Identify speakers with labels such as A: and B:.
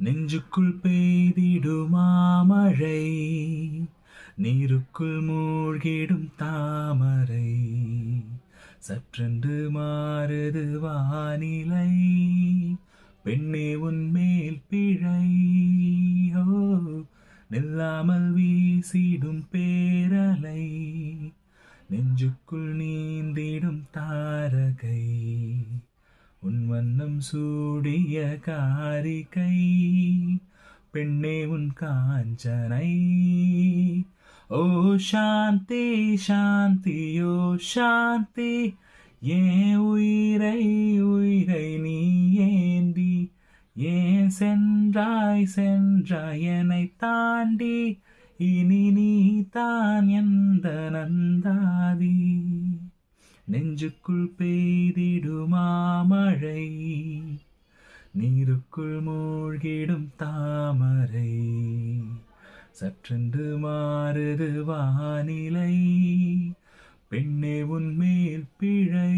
A: நெஞ்சுக்குள் பெய்திடுமாமழை, நீருக்குள் மூழ்கிடும் தாமரை, சற்றென்று மாறுது வானிலை, பெண்ணே உன்மேல் பிழை. ஓ, நில்லாமல் வீசிடும் பேரலை, நெஞ்சுக்குள் நீந்திடும் தாரகை, உன் வண்ணம் சூடிய காரிகை, பெண்ணே உன் காஞ்சனை. ஓ சாந்தி சாந்தி ஓ சாந்தி, ஏன் உயிரை உயிரை நீ ஏந்தி, ஏன் சென்றாய் சென்றாய் என்னை தாண்டி, இனி நீ தான் எந்த நந்தாதி. நெஞ்சுக்குள் பெய்திடுமாமழை, நீருக்குள் மூழ்கிடும் தாமரை, சற்றென்று மாறுது வானிலை, பெண்ணே உன்மேல் பிழை.